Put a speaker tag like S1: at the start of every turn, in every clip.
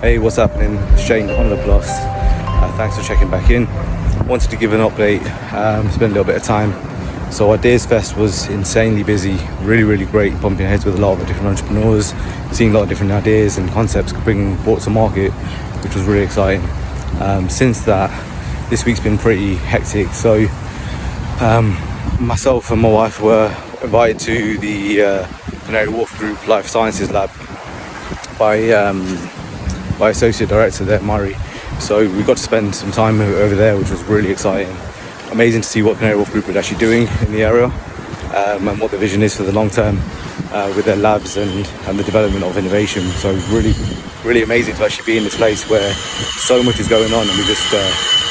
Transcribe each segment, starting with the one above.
S1: Hey, what's happening? Shane on the Plus. Thanks for checking back in. Wanted to give an update, spend a little bit of time. So Ideas Fest was insanely busy, really great, bumping heads with a lot of different entrepreneurs, seeing a lot of different ideas and concepts being brought to market, which was really exciting. Since that, this week's been pretty hectic. So myself and my wife were invited to the Canary Wharf Group Life Sciences Lab by Associate Director there, Murray. So we got to spend some time over there, which was really exciting. Amazing to see what Canary Wharf Group are actually doing in the area, and what the vision is for the long term with their labs and the development of innovation. So really amazing to actually be in this place where so much is going on and we just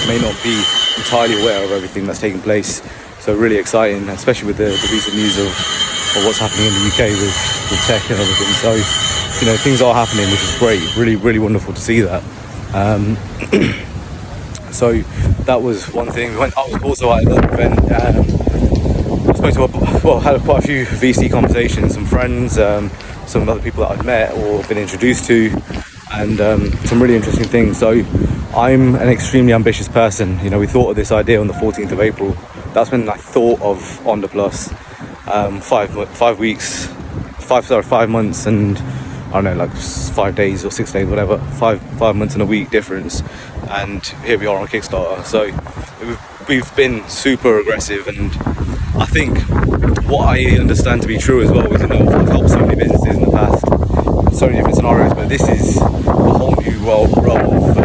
S1: may not be entirely aware of everything that's taking place. So really exciting, especially with the recent news of what's happening in the UK with tech and everything. So, you know, things are happening, which is great. Really wonderful to see that. So that was one thing. I was also at another event. Had quite a few VC conversations, some friends, some other people that I've met or been introduced to, and some really interesting things. So I'm an extremely ambitious person. You know, we thought of this idea on the 14th of April. That's when I thought of ONDA Plus. 5 months and I don't know, like 5 days or 6 days, whatever, 5 months and a week difference, and here we are on Kickstarter. So we've been super aggressive, and I think what I understand to be true as well is, you know, I've helped so many businesses in the past, so many different scenarios, but this is a whole new realm of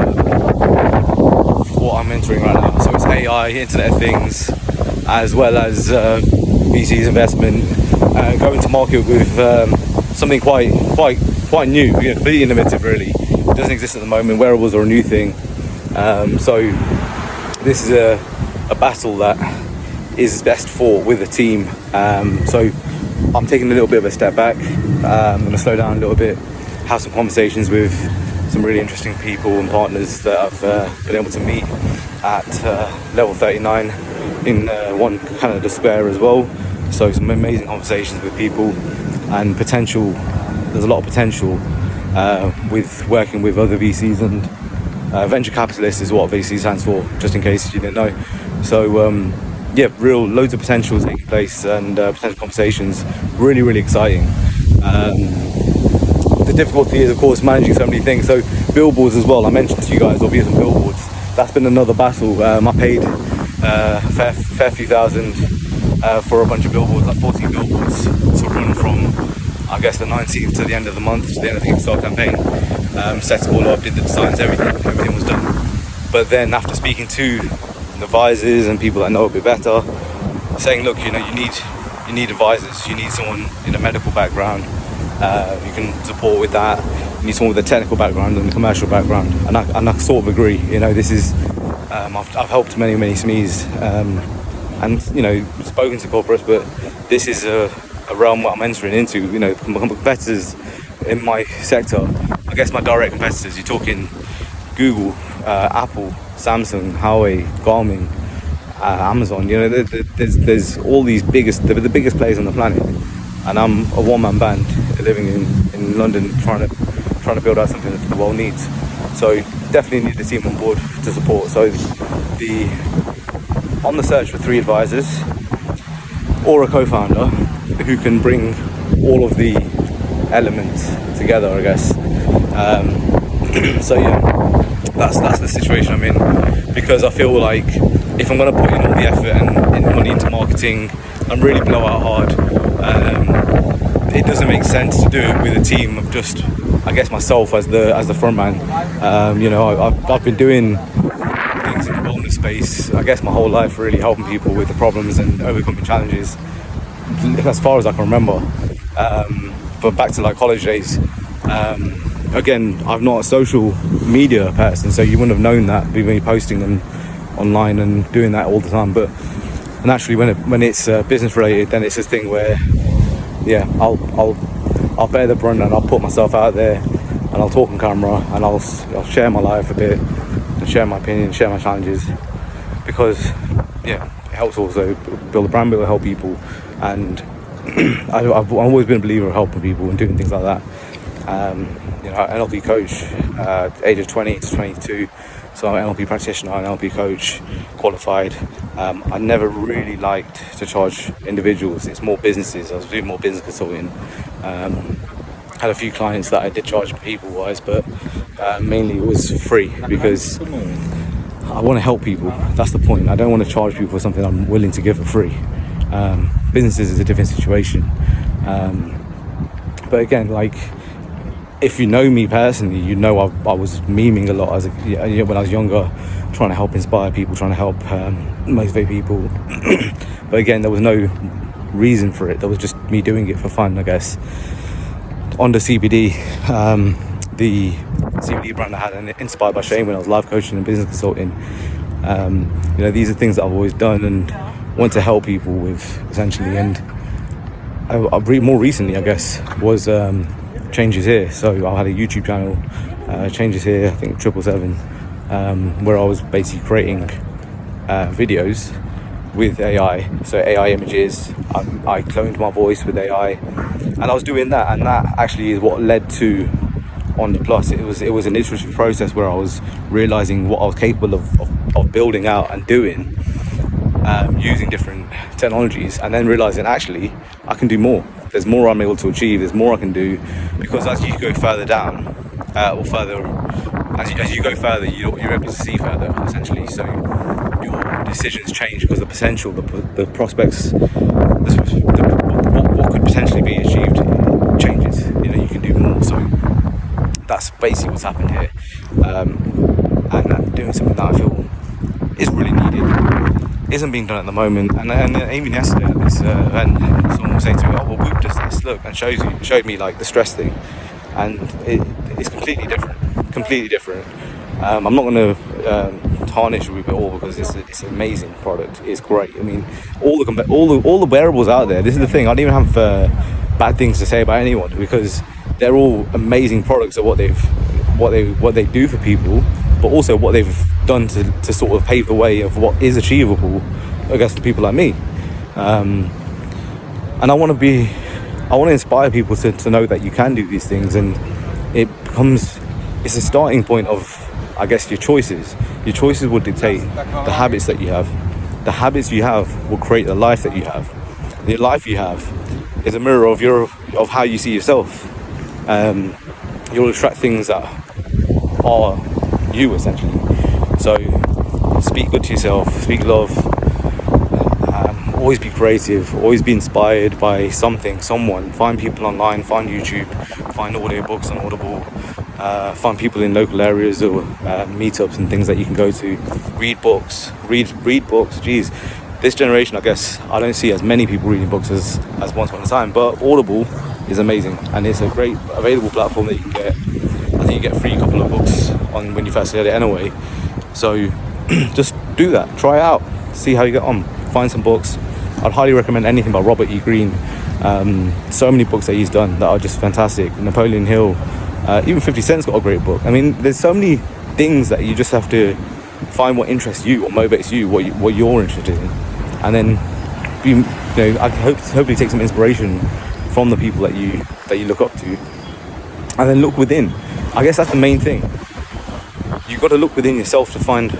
S1: what I'm entering right now. So it's AI, Internet of Things, as well as VC's investment, going to market with something quite new, you know, completely innovative. Really, it doesn't exist at the moment. Wearables are a new thing, so this is a battle that is best fought with a team. So I'm taking a little bit of a step back. I'm going to slow down a little bit, have some conversations with some really interesting people and partners that I've been able to meet at level 39 in One Canada Square as well. So some amazing conversations with people and potential. There's a lot of potential with working with other VCs, and venture capitalists is what VC stands for, just in case you didn't know. So loads of potential taking place and potential conversations. Really exciting. The difficulty is, of course, managing so many things. So billboards as well. I mentioned to you guys, there'll be some billboards. That's been another battle. I paid a fair few thousand for a bunch of billboards, like 14 billboards, to run from, I guess, the 19th to the end of the month, to the end of the Kickstarter campaign. Set it all up, did the designs, everything was done. But then after speaking to the advisors and people that know a bit better, saying, look, you know, you need advisors, you need someone in a medical background, you can support with that, you need someone with a technical background and a commercial background, and I sort of agree. You know, this is, I've helped many SMEs, and, you know, spoken to corporates, but this is a realm that I'm entering into. You know, competitors in my sector, I guess my direct competitors, you're talking Google, Apple, Samsung, Huawei, Garmin, Amazon. You know, there's all these the biggest players on the planet, and I'm a one-man band living in London, trying to build out something that the world needs. So definitely need the team on board to support. So on the search for 3 advisors or a co-founder who can bring all of the elements together, I guess. So yeah, that's the situation I'm in, because I feel like if I'm going to put in all the effort and money into marketing and really blow out hard, it doesn't make sense to do it with a team of just, I guess, myself as the front man. You know, I've been doing things in the wellness space, I guess, my whole life, really helping people with the problems and overcoming challenges, as far as I can remember. But back to like college days, again, I'm not a social media person, so you wouldn't have known that, be me posting them online and doing that all the time. But naturally, when it's business related, then it's this thing where, yeah, I'll bear the brunt and I'll put myself out there and I'll talk on camera and I'll share my life a bit and share my opinion, share my challenges, because yeah, it helps also build a brand, build, help people. And I've always been a believer of helping people and doing things like that. an NLP coach, age of 20 to 22. So I'm an NLP practitioner, an NLP coach, qualified. I never really liked to charge individuals. It's more businesses. I was doing more business consulting. Had a few clients that I did charge people-wise, but mainly it was free because I want to help people. That's the point. I don't want to charge people for something I'm willing to give for free. Businesses is a different situation. But again, like, if you know me personally, you know I was memeing a lot when I was younger, trying to help inspire people, trying to help motivate people. But again, there was no reason for it. There was just me doing it for fun, I guess. ONDA CBD, the CBD brand I had, and inspired by Shane when I was life coaching and business consulting. These are things that I've always done and want to help people with, essentially. And more recently, I guess, was Changes Here. So I had a YouTube channel, Changes Here, I think 777, where I was basically creating videos with AI. So AI images, I cloned my voice with AI, and I was doing that, and that actually is what led to ONDA Plus. It was an iterative process where I was realizing what I was capable of building out and doing, using different technologies, and then realizing actually I can do more. There's more I'm able to achieve. There's more I can do, because as you go further down, or further, as you go further, you're able to see further, essentially. So your decisions change because the potential, the prospects, what could potentially be achieved changes. You can do more. So that's basically what's happened here, and I'm doing something that I feel is really needed. Isn't being done at the moment, and even yesterday at this event, someone was saying to me, "Oh, well, Whoop does this, look," and showed me like the stress thing, and it's completely different. I'm not going to tarnish Whoop at all, because it's an amazing product. It's great. I mean, all the wearables out there. This is the thing. I don't even have bad things to say about anyone, because they're all amazing products at what they do for people, but also what they've done to sort of pave the way of what is achievable, I guess, for people like me. And I want to inspire people to know that you can do these things, and it's a starting point of, I guess, your choices. Your choices will dictate the habits that you have. The habits you have will create the life that you have. The life you have is a mirror of how you see yourself. You'll attract things that are you, essentially. So speak good to yourself, speak love, always be creative, always be inspired by something, someone. Find people online, find YouTube, find audiobooks on Audible, find people in local areas or meetups and things that you can go to. Read books. Geez, this generation, I guess, I don't see as many people reading books as once upon a time, but Audible is amazing, and it's a great available platform that you can get. I think you get a free couple of books on when you first get it anyway. So just do that, try it out, see how you get on, find some books. I'd highly recommend anything by Robert E. Greene. So many books that he's done that are just fantastic. Napoleon Hill, even 50 Cent's got a great book. I mean, there's so many things that you just have to find what interests you, what motivates you, what you're interested in, and then I hopefully take some inspiration from the people that you look up to, and then look within. I guess that's the main thing. You've got to look within yourself to find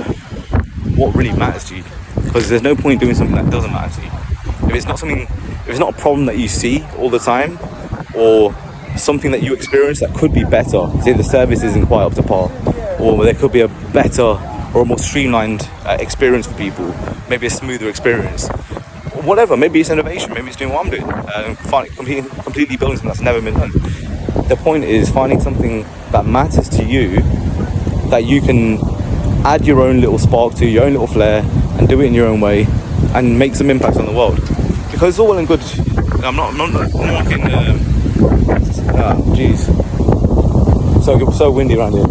S1: what really matters to you, because there's no point doing something that doesn't matter to you. If it's not a problem that you see all the time, or something that you experience that could be better, say the service isn't quite up to par, or there could be a better or a more streamlined experience for people, maybe a smoother experience, or whatever. Maybe it's innovation, maybe it's doing what I'm doing, completely building something that's never been done. The point is finding something that matters to you, that you can add your own little spark to, your own little flair, and do it in your own way, and make some impact on the world. Because it's all well and good. I'm not knocking. Jeez, so windy around here.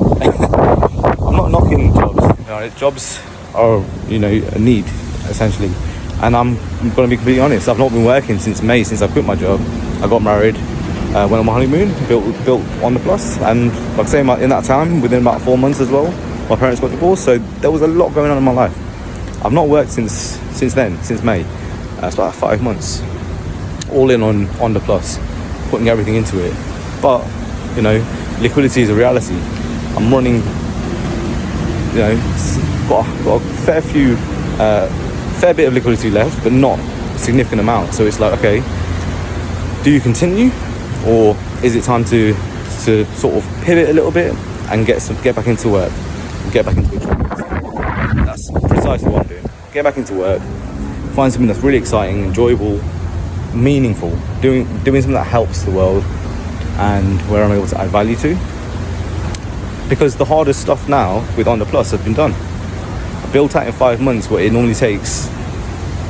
S1: I'm not knocking jobs. Jobs are a need, essentially. And I'm going to be completely honest. I've not been working since May, since I quit my job. I got married. Went on my honeymoon, built ONDA Plus, and like I say, in that time, within about 4 months as well, my parents got divorced, so there was a lot going on in my life. I've not worked since then, since May. It's about 5 months, all in on ONDA Plus, putting everything into it. But You know, liquidity is a reality. I'm running, you know, got a fair bit of liquidity left, but not a significant amount. So it's like, okay, do you continue, or is it time to sort of pivot a little bit and get back into work, get back into a job? That's precisely what I'm doing. Get back into work, find something that's really exciting, enjoyable, meaningful, doing something that helps the world, and where I'm able to add value to. Because the hardest stuff now with ONDA Plus has been done. I built out in 5 months what it normally takes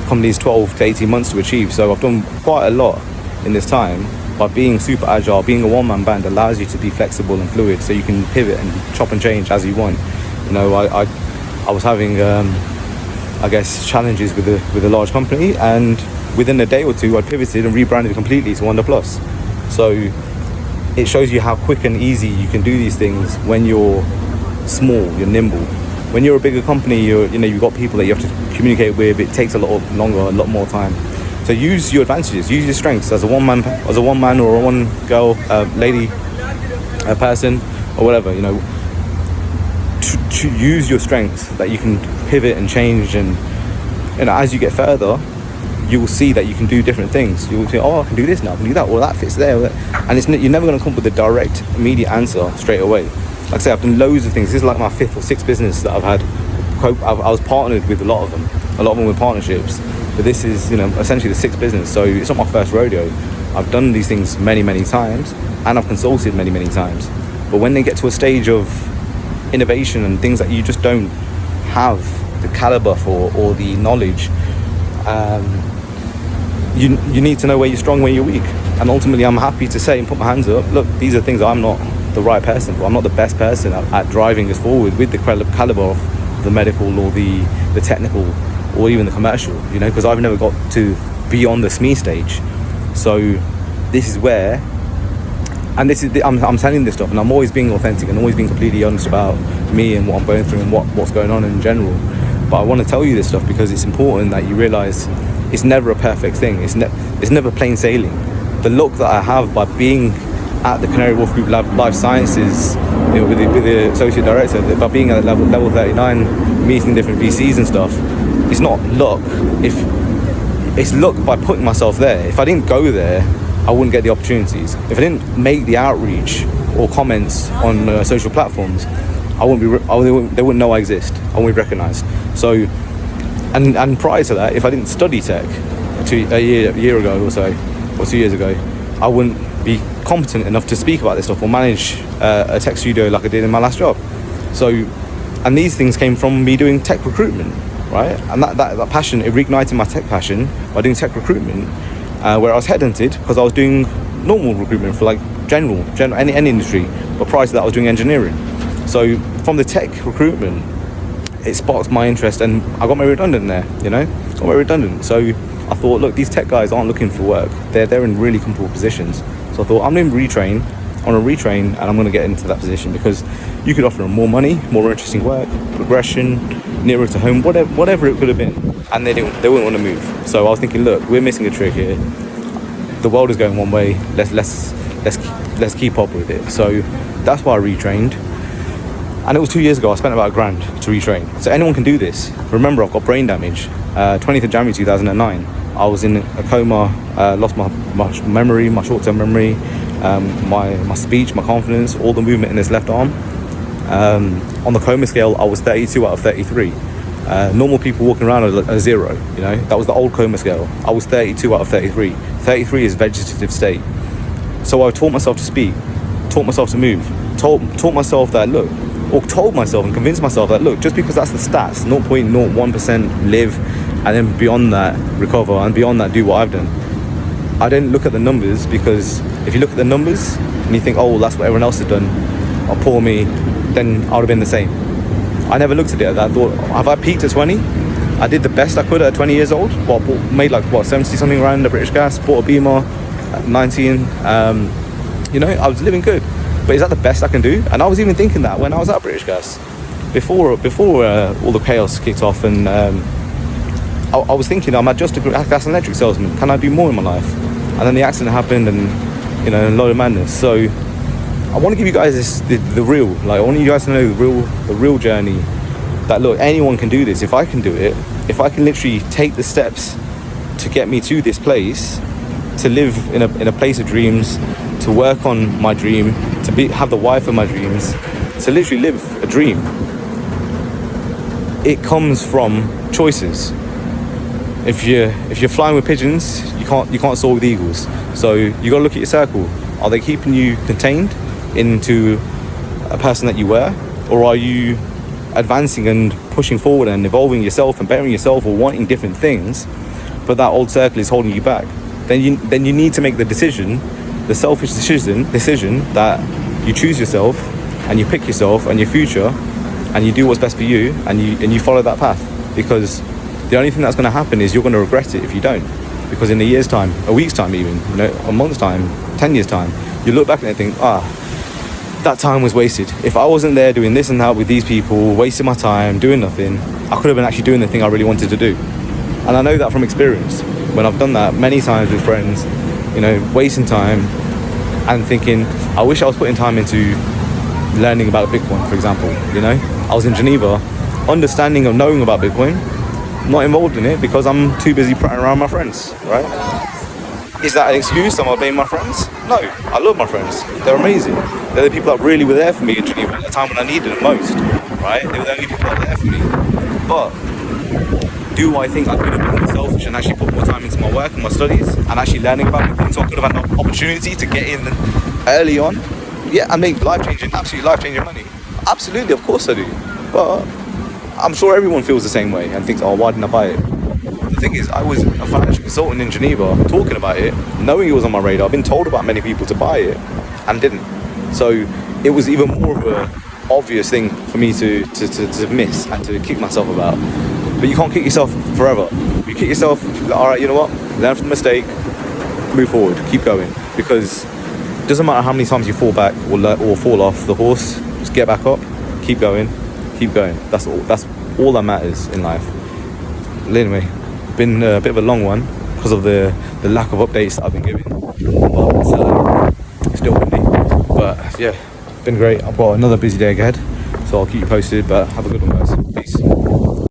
S1: companies 12 to 18 months to achieve. So I've done quite a lot in this time. By being super agile, being a one-man band allows you to be flexible and fluid, so you can pivot and chop and change as you want. You know, I was having I guess challenges with a large company, and within a day or two I pivoted and rebranded completely to ONDA Plus. So it shows you how quick and easy you can do these things when you're small, you're nimble. When you're a bigger company, you've got people that you have to communicate with. It takes a lot longer, a lot more time. So use your advantages, use your strengths as a one man or a one girl, lady, a person, or whatever. You know, to use your strengths that you can pivot and change, and you know, as you get further, you will see that you can do different things. You will say, oh, I can do this now, I can do that, well, that fits there. And you're never going to come up with a direct, immediate answer straight away. Like I say, I've done loads of things. This is like my 5th or 6th business that I've had. I was partnered with a lot of them with partnerships. But this is, you know, essentially the 6th business. So it's not my first rodeo. I've done these things many, many times, and I've consulted many, many times. But when they get to a stage of innovation and things that you just don't have the caliber for or the knowledge, you need to know where you're strong, where you're weak. And ultimately, I'm happy to say and put my hands up, look, these are things I'm not the right person for. I'm not the best person at driving us forward with the caliber of the medical or the technical or even the commercial, you know, because I've never got to beyond the SME stage. So this is where, and this is I'm telling this stuff, and I'm always being authentic and always being completely honest about me and what I'm going through and what's going on in general. But I want to tell you this stuff because it's important that you realize it's never a perfect thing. It's never plain sailing. The luck that I have by being at the Canary Wharf Group Life Sciences, you know, with the associate director, by being at level 39, meeting different VCs and stuff, it's not luck. It's luck by putting myself there. If I didn't go there, I wouldn't get the opportunities. If I didn't make the outreach or comments on social platforms, they wouldn't know I exist. I wouldn't be recognised. So, and prior to that, if I didn't study tech a year ago or so, or 2 years ago, I wouldn't be competent enough to speak about this stuff or manage a tech studio like I did in my last job. So, and these things came from me doing tech recruitment, right? And that passion, it reignited my tech passion by doing tech recruitment, where I was headhunted because I was doing normal recruitment for like general any industry, but prior to that I was doing engineering. So from the tech recruitment, it sparked my interest, and I got made redundant there, you know, So I thought, look, these tech guys aren't looking for work. They're in really comfortable positions. So I thought, I'm going to retrain, and I'm going to get into that position, because you could offer them more money, more interesting work, progression, nearer to home, whatever it could have been. And they wouldn't want to move. So I was thinking, look, we're missing a trick here. The world is going one way. Let's keep up with it. So that's why I retrained. And it was 2 years ago. I spent about $1,000 to retrain. So anyone can do this. Remember, I've got brain damage. 20th of January 2009. I was in a coma, lost my memory, my short-term memory, my speech, my confidence, all the movement in this left arm. On the coma scale, I was 32 out of 33. Normal people walking around are a 0, you know. That was the old coma scale. I was 32 out of 33. 33 is vegetative state. So I taught myself to speak, taught myself to move, taught myself that, look, or told myself and convinced myself that, look, just because that's the stats, 0.01% live, and then beyond that recover, and beyond that do what I've done. I didn't look at the numbers, because if you look at the numbers and you think, oh, well, that's what everyone else has done, or poor me, then I would have been the same. I never looked at it. I thought, have I peaked at 20? I did the best I could at 20 years old. Made 70 something grand a British Gas, bought a Beamer at 19. You know, I was living good. But is that the best I can do? And I was even thinking that when I was at British Gas, before all the chaos kicked off, and I was thinking, I'm just a gas and electric salesman. Can I do more in my life? And then the accident happened, and you know, a lot of madness. So I want to give you guys the real, like I want you guys to know the real journey, that look, anyone can do this. If I can do it, if I can literally take the steps to get me to this place, to live in a place of dreams, to work on my dream, to have the wife of my dreams, to literally live a dream, it comes from choices. If you're flying with pigeons, you can't soar with eagles. So you got to look at your circle. Are they keeping you contained into a person that you were, or are you advancing and pushing forward and evolving yourself and bettering yourself, or wanting different things, but that old circle is holding you back? Then you need to make the decision, the selfish decision that you choose yourself and you pick yourself and your future, and you do what's best for you, and you follow that path. Because the only thing that's going to happen is you're going to regret it if you don't. Because in a year's time, a week's time even, a month's time, 10 years time, you look back and think, that time was wasted. If I wasn't there doing this and that with these people, wasting my time, doing nothing, I could have been actually doing the thing I really wanted to do. And I know that from experience. When I've done that many times with friends, wasting time and thinking, I wish I was putting time into learning about Bitcoin, for example. I was in Geneva, understanding of knowing about Bitcoin, not involved in it because I'm too busy prattling around my friends, right? Is that an excuse? Am I blaming my friends? No, I love my friends. They're amazing. They're the people that really were there for me in Geneva at the time when I needed them most, right? They were the only people that were there for me. But do I think I could have been more selfish and actually put more time into my work and my studies and actually learning about Bitcoin, so I could have had an opportunity to get in early on? Yeah, and make absolutely life-changing money. Absolutely, of course I do. But I'm sure everyone feels the same way and thinks, why didn't I buy it? The thing is, I was a financial consultant in Geneva, talking about it, knowing it was on my radar. I've been told about many people to buy it and didn't. So it was even more of an obvious thing for me to miss and to kick myself about. But you can't kick yourself forever. You kick yourself, all right, you know what? Learn from the mistake, move forward, keep going. Because it doesn't matter how many times you fall back or fall off the horse, just get back up, keep going, keep going. That's all that matters in life. Anyway, been a bit of a long one because of the lack of updates that I've been giving, but still windy. But yeah, been great. I've got another busy day ahead, so I'll keep you posted, but have a good one, guys. Peace.